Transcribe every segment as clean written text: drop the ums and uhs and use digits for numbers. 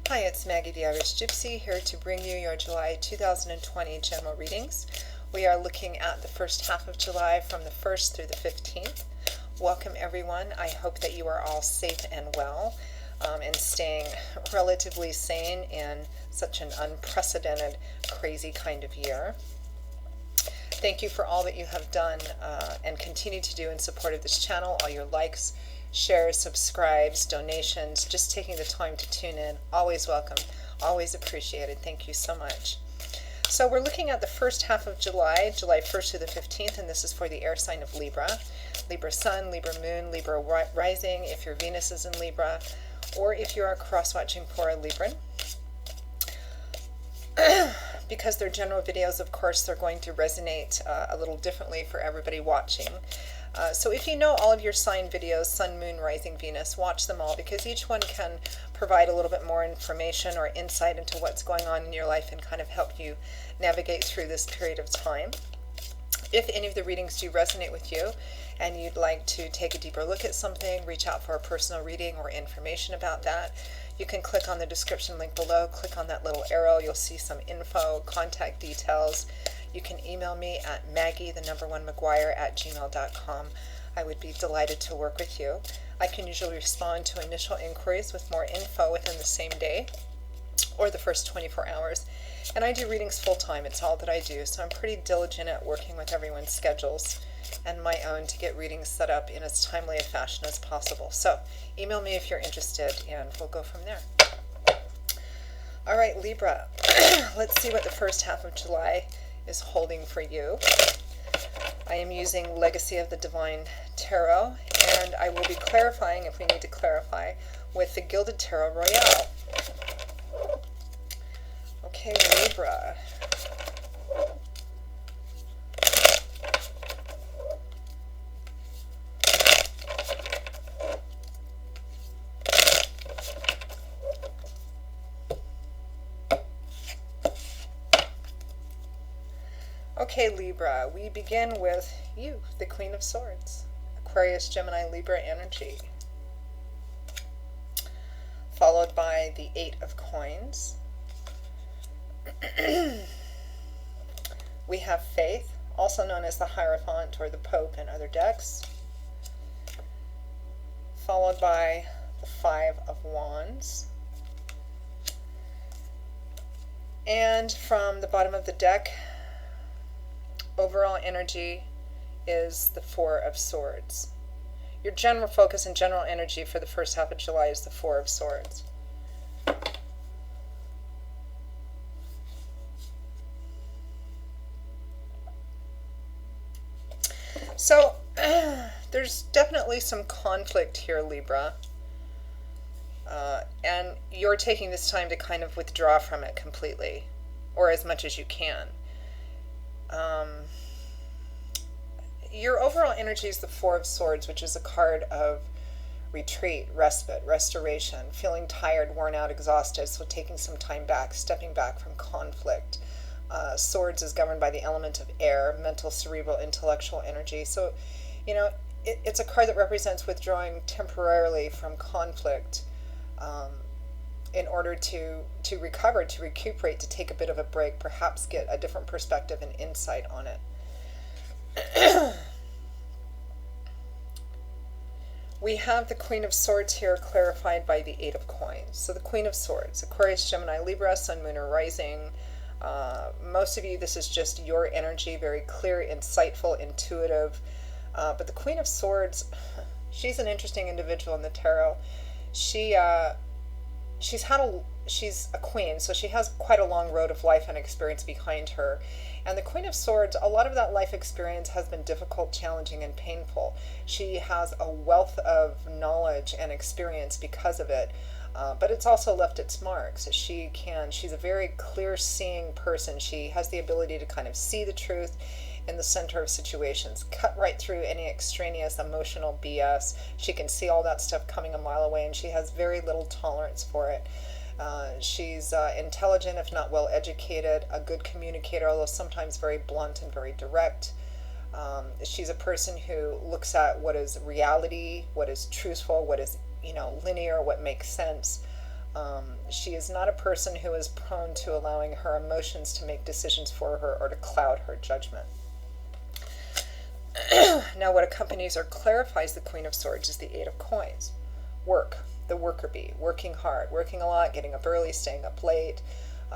Hi, it's Maggie the Irish Gypsy here to bring you your July 2020 general readings. We are looking at the first half of July from the 1st through the 15th. Welcome everyone. I hope that you are all safe and well and staying relatively sane in such an unprecedented, crazy kind of year. Thank you for all that you have done and continue to do in support of this channel, all your likes, shares, subscribes, donations, just taking the time to tune in. Always welcome, always appreciated. Thank you so much. So we're looking at the first half of July, July 1st to the 15th, and this is for the air sign of Libra. Libra Sun, Libra Moon, Libra Rising, if your Venus is in Libra, or if you are cross-watching for a Libran. Because they're general videos, of course, they're going to resonate a little differently for everybody watching. So if you know all of your sign videos, Sun, Moon, Rising, Venus, watch them all because each one can provide a little bit more information or insight into what's going on in your life and kind of help you navigate through this period of time. If any of the readings do resonate with you and you'd like to take a deeper look at something, reach out for a personal reading or information about that, you can click on the description link below, click on that little arrow, you'll see some info, contact details. You can email me at maggie1mcguire@gmail.com. I would be delighted to work with you. I can usually respond to initial inquiries with more info within the same day or the first 24 hours. And I do readings full time, it's all that I do, so I'm pretty diligent at working with everyone's schedules and my own to get readings set up in as timely a fashion as possible. So email me if you're interested and we'll go from there. All right, Libra, let's see what the first half of July is holding for you. I am using Legacy of the Divine Tarot, and I will be clarifying if we need to clarify with the Gilded Tarot Royale. Okay, Libra. Okay, Libra, we begin with you, the Queen of Swords, Aquarius, Gemini, Libra energy, followed by the Eight of Coins. We have Faith, also known as the Hierophant or the Pope in other decks, followed by the Five of Wands. And from the bottom of the deck, overall energy is the Four of Swords. Your general focus and general energy for the first half of July is the Four of Swords. So there's definitely some conflict here, Libra. And you're taking this time to kind of withdraw from it completely, or as much as you can. Your overall energy is the Four of Swords, which is a card of retreat, respite, restoration, feeling tired, worn out, exhausted, so taking some time back, stepping back from conflict. Swords is governed by the element of air, mental, cerebral, intellectual energy. So, you know, it's a card that represents withdrawing temporarily from conflict in order to recover, to recuperate, to take a bit of a break, perhaps get a different perspective and insight on it. We have the Queen of Swords here clarified by the Eight of Coins. So the Queen of Swords, Aquarius, Gemini, Libra, Sun, Moon, or Rising. Most of you, this is just your energy, very clear, insightful, intuitive. But the Queen of Swords, she's an interesting individual in the tarot. She's a queen, so she has quite a long road of life and experience behind her. And the Queen of Swords, a lot of that life experience has been difficult, challenging, and painful. She has a wealth of knowledge and experience because of it, but it's also left its marks. She's a very clear-seeing person. She has the ability to kind of see the truth in the center of situations, cut right through any extraneous emotional BS. She can see all that stuff coming a mile away, and she has very little tolerance for it. She's intelligent, if not well educated, a good communicator, although sometimes very blunt and very direct. She's a person who looks at what is reality, what is truthful, what is linear, what makes sense. She is not a person who is prone to allowing her emotions to make decisions for her or to cloud her judgment. Now, what accompanies or clarifies the Queen of Swords is the Eight of Coins. Work, the worker bee, working hard, working a lot, getting up early, staying up late,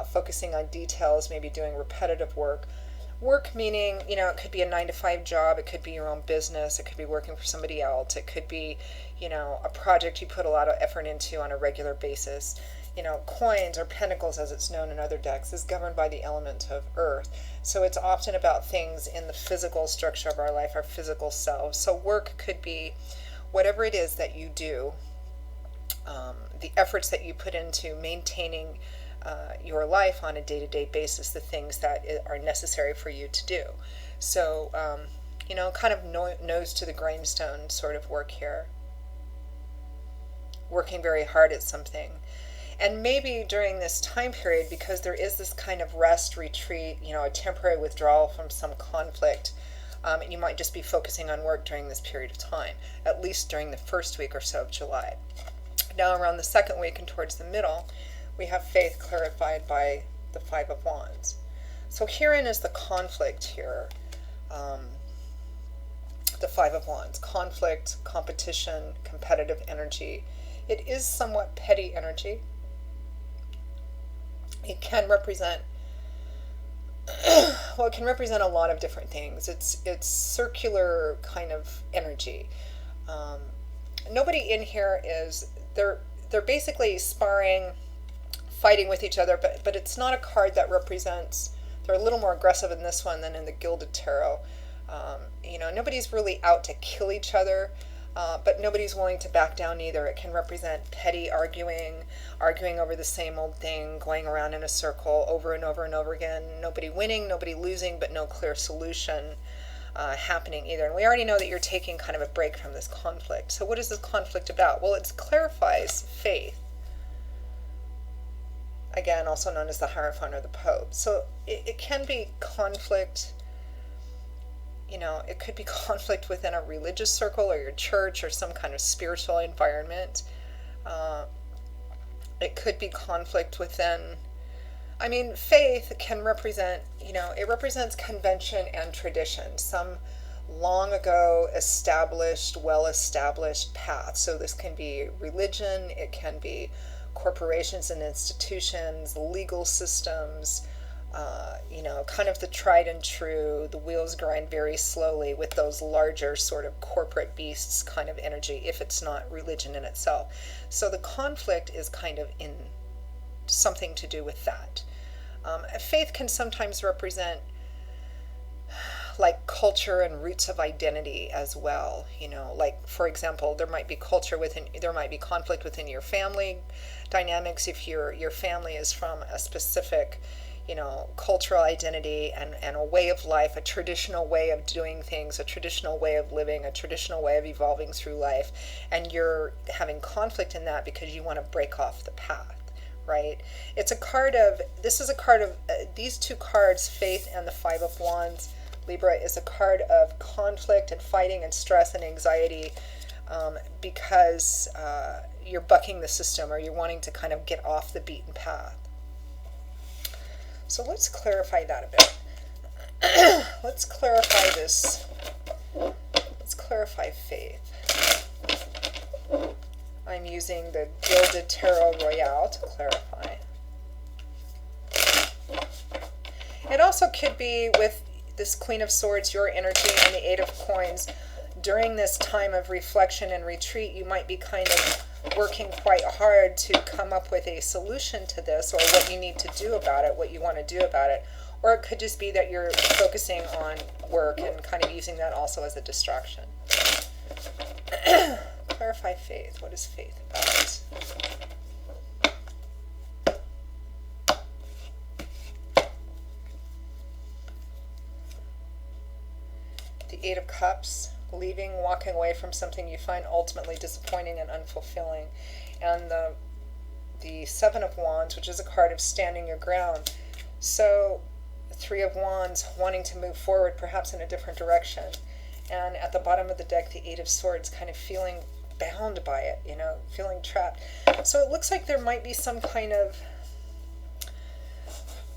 focusing on details, maybe doing repetitive work. Work meaning, it could be a 9-to-5 job, it could be your own business, it could be working for somebody else, it could be, a project you put a lot of effort into on a regular basis. Coins or pentacles, as it's known in other decks, is governed by the element of earth. So it's often about things in the physical structure of our life, our physical selves. So work could be whatever it is that you do, the efforts that you put into maintaining your life on a day-to-day basis, the things that are necessary for you to do. So, kind of nose to the grindstone sort of work here. Working very hard at something. And maybe during this time period, because there is this kind of rest, retreat, a temporary withdrawal from some conflict, you might just be focusing on work during this period of time, at least during the first week or so of July. Now, around the second week and towards the middle, we have faith clarified by the Five of Wands. So herein is the conflict here. The Five of Wands. Conflict, competition, competitive energy. It is somewhat petty energy. It can represent, it can represent a lot of different things. It's circular kind of energy. Nobody in here is, they're basically sparring, fighting with each other, but it's not a card that represents, they're a little more aggressive in this one than in the Gilded Tarot. Nobody's really out to kill each other, but nobody's willing to back down either. It can represent petty arguing over the same old thing, going around in a circle over and over and over again. Nobody winning, nobody losing, but no clear solution happening either. And we already know that you're taking kind of a break from this conflict. So what is this conflict about? Well, it clarifies faith. Again, also known as the Hierophant or the Pope. So it can be conflict. It could be conflict within a religious circle or your church or some kind of spiritual environment. It could be conflict within, faith can represent, it represents convention and tradition, some long ago established, well-established path. So this can be religion, it can be corporations and institutions, legal systems, kind of the tried and true, the wheels grind very slowly with those larger sort of corporate beasts kind of energy, if it's not religion in itself. So the conflict is kind of in something to do with that. Faith can sometimes represent like culture and roots of identity as well. Like, for example, there might be conflict within your family dynamics if your family is from a specific cultural identity and a way of life, a traditional way of doing things, a traditional way of living, a traditional way of evolving through life, and you're having conflict in that because you want to break off the path, right? This is a card of, these two cards, Faith and the Five of Wands, Libra, is a card of conflict and fighting and stress and anxiety because you're bucking the system or you're wanting to kind of get off the beaten path. So let's clarify that a bit. Let's clarify this. Let's clarify faith. I'm using the Gilded Tarot Royale to clarify. It also could be with this Queen of Swords, your energy, and the Eight of Coins. During this time of reflection and retreat, you might be kind of working quite hard to come up with a solution to this, or what you need to do about it, what you want to do about it. Or it could just be that you're focusing on work and kind of using that also as a distraction. Clarify faith. What is faith about? The Eight of Cups. Leaving, walking away from something you find ultimately disappointing and unfulfilling. And the Seven of Wands, which is a card of standing your ground. So, Three of Wands, wanting to move forward, perhaps in a different direction. And at the bottom of the deck, the Eight of Swords, kind of feeling bound by it, feeling trapped. So it looks like there might be some kind of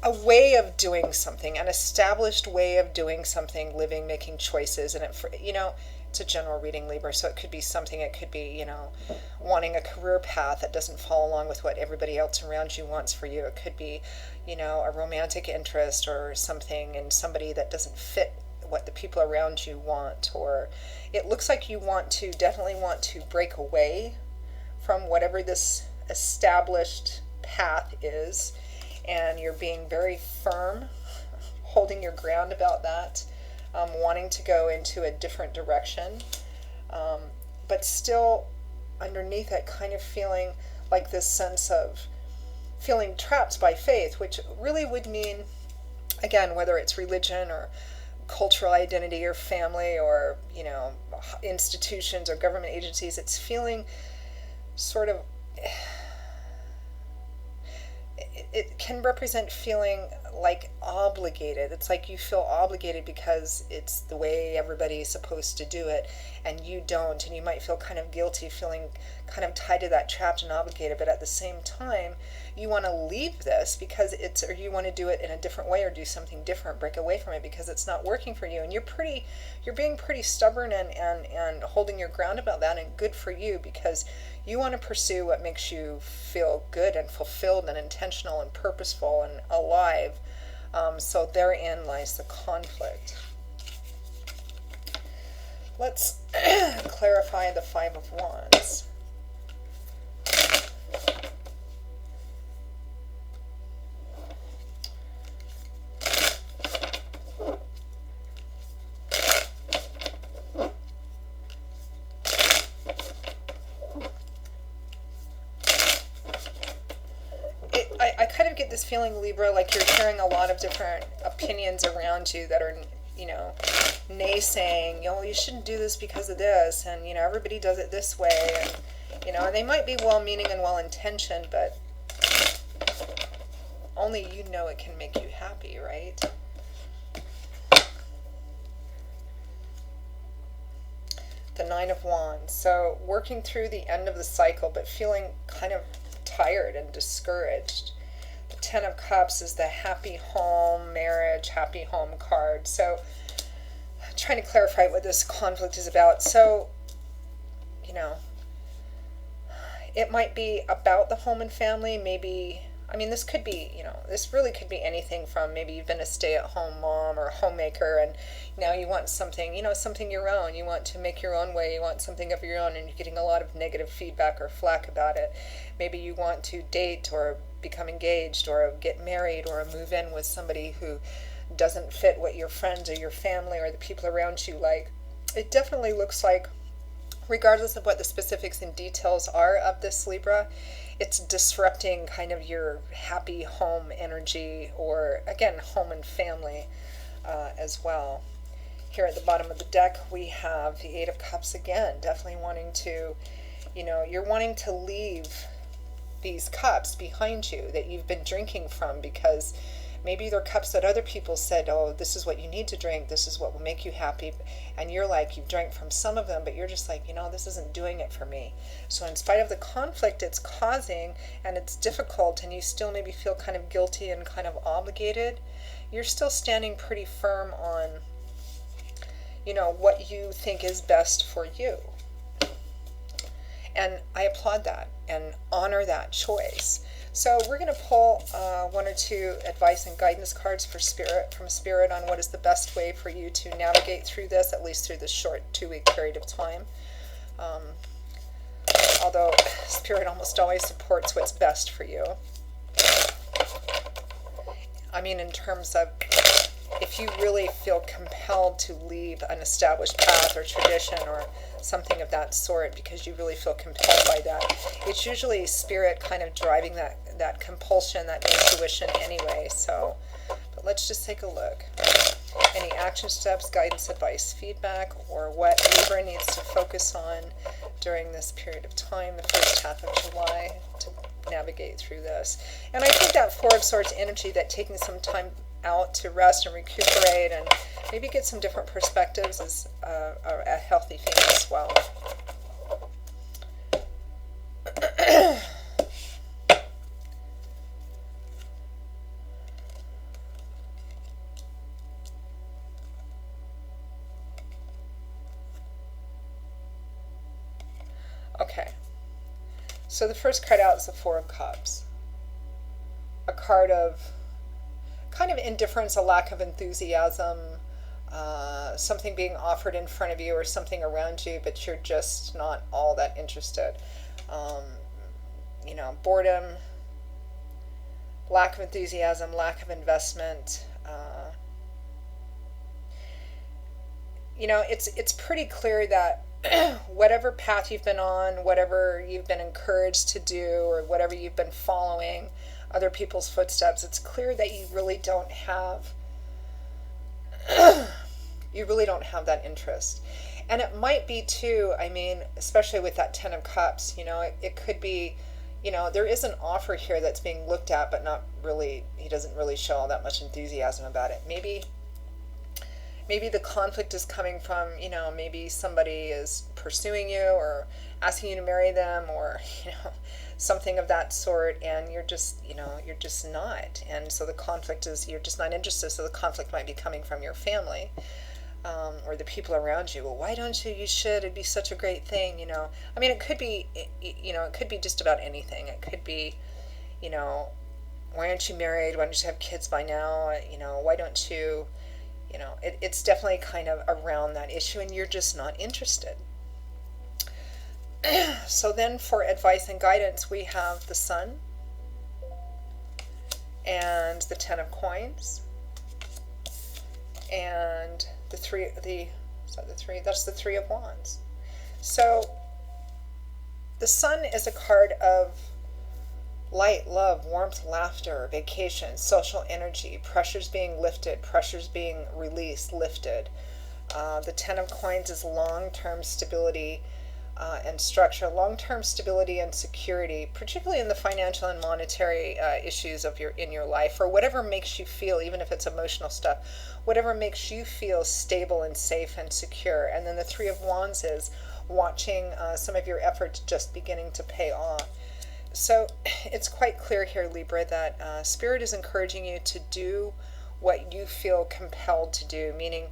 a way of doing something, an established way of doing something, living, making choices, and it's a general reading, Libra, so it could be something, it could be, wanting a career path that doesn't fall along with what everybody else around you wants for you. It could be, a romantic interest or something in somebody that doesn't fit what the people around you want. Or it looks like you definitely want to break away from whatever this established path is, and you're being very firm, holding your ground about that, wanting to go into a different direction, but still underneath it kind of feeling like this sense of feeling trapped by faith, which really would mean, again, whether it's religion or cultural identity or family or, institutions or government agencies, it's feeling sort of, it can represent feeling like obligated. It's like you feel obligated because it's the way everybody's supposed to do it and you don't, and you might feel kind of guilty, feeling kind of tied to that, trapped and obligated, but at the same time you want to leave this because or you want to do it in a different way or do something different, break away from it because it's not working for you, and you're being pretty stubborn and holding your ground about that, and good for you, because you want to pursue what makes you feel good and fulfilled and intentional and purposeful and alive. So therein lies the conflict. Let's clarify the Five of Wands. I kind of get this feeling, Libra, like you're hearing a lot of different opinions around you that are, naysaying, you shouldn't do this because of this, and, everybody does it this way, and they might be well-meaning and well-intentioned, but only you know it can make you happy, right? The Nine of Wands. So working through the end of the cycle, but feeling kind of tired and discouraged. The Ten of Cups is the happy home, marriage, happy home card. So I'm trying to clarify what this conflict is about. So, it might be about the home and family. Maybe, this could be, this really could be anything from maybe you've been a stay-at-home mom or homemaker, and now you want something, something your own. You want to make your own way. You want something of your own, and you're getting a lot of negative feedback or flack about it. Maybe you want to date or become engaged or get married or move in with somebody who doesn't fit what your friends or your family or the people around you like. It definitely looks like, regardless of what the specifics and details are of this, Libra, it's disrupting kind of your happy home energy, or again, home and family as well. Here at the bottom of the deck, we have the Eight of Cups again, definitely wanting to, you're wanting to leave these cups behind you that you've been drinking from, because maybe they're cups that other people said, oh, this is what you need to drink, this is what will make you happy, and you're like, you've drank from some of them, but you're just like, this isn't doing it for me. So in spite of the conflict it's causing, and it's difficult, and you still maybe feel kind of guilty and kind of obligated, you're still standing pretty firm on, what you think is best for you. And I applaud that and honor that choice. So we're going to pull one or two advice and guidance cards from Spirit on what is the best way for you to navigate through this, at least through this short 2-week period of time. Although Spirit almost always supports what's best for you. In terms of, if you really feel compelled to leave an established path or tradition or something of that sort because you really feel compelled by that, it's usually Spirit kind of driving that compulsion, that intuition anyway. So, but let's just take a look. Any action steps, guidance, advice, feedback, or what Libra needs to focus on during this period of time, the first half of July, to navigate through this. And I think that Four of Swords energy, that taking some time out to rest and recuperate and maybe get some different perspectives, is a healthy thing as well. Okay. So the first card out is the Four of Cups. A card of kind of indifference, a lack of enthusiasm, something being offered in front of you or something around you, but you're just not all that interested. Boredom, lack of enthusiasm, lack of investment. It's pretty clear that whatever path you've been on, whatever you've been encouraged to do, or whatever you've been following, other people's footsteps, it's clear that you really don't have that interest. And it might be too, especially with that Ten of Cups, it could be, there is an offer here that's being looked at, but not really, he doesn't really show all that much enthusiasm about it. Maybe the conflict is coming from, maybe somebody is pursuing you or asking you to marry them, or, something of that sort, and you're just not. And so the conflict is, you're just not interested. So the conflict might be coming from your family, or the people around you. Well, why don't you? You should. It'd be such a great thing, it could be, it could be just about anything. It could be, why aren't you married? Why don't you have kids by now? Why don't you? It's definitely kind of around that issue, and you're just not interested. So then for advice and guidance, we have the Sun and the Ten of Coins and that's the Three of Wands. So the Sun is a card of light, love, warmth, laughter, vacation, social energy, pressures being lifted, pressures being released, lifted. The Ten of Coins is long-term stability and structure, long-term stability and security, particularly in the financial and monetary issues in your life, or whatever makes you feel, even if it's emotional stuff, whatever makes you feel stable and safe and secure. And then the Three of Wands is watching some of your efforts just beginning to pay off. So it's quite clear here, Libra, that Spirit is encouraging you to do what you feel compelled to do, meaning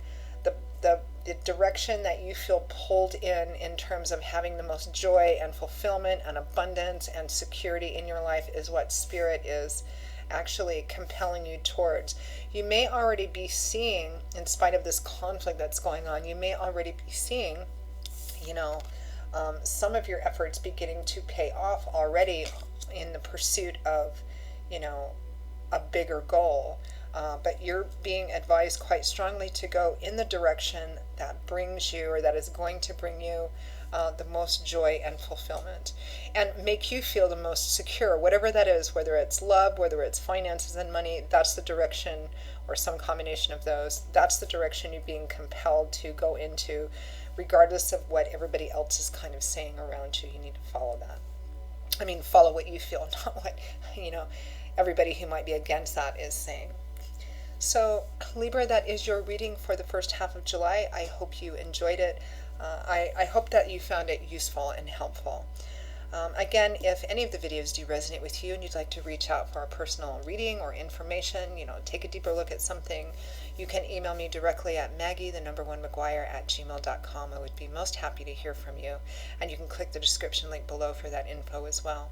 the direction that you feel pulled in terms of having the most joy and fulfillment and abundance and security in your life is what Spirit is actually compelling you towards. You may already be seeing, in spite of this conflict that's going on, you may already be seeing, some of your efforts beginning to pay off already in the pursuit of, a bigger goal. But you're being advised quite strongly to go in the direction that brings you, or that is going to bring you, the most joy and fulfillment, and make you feel the most secure, whatever that is, whether it's love, whether it's finances and money. That's the direction, or some combination of those. That's the direction you're being compelled to go into, regardless of what everybody else is kind of saying around you. You need to follow that. Follow what you feel, not what, everybody who might be against that is saying. So, Libra, that is your reading for the first half of July. I hope you enjoyed it. I hope that you found it useful and helpful. Again, if any of the videos do resonate with you and you'd like to reach out for a personal reading or information, take a deeper look at something, you can email me directly at maggie1mcguire@gmail.com. I would be most happy to hear from you. And you can click the description link below for that info as well.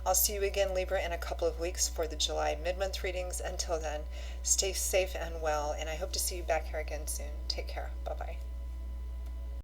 I'll see you again, Libra, in a couple of weeks for the July mid-month readings. Until then, stay safe and well, and I hope to see you back here again soon. Take care. Bye-bye.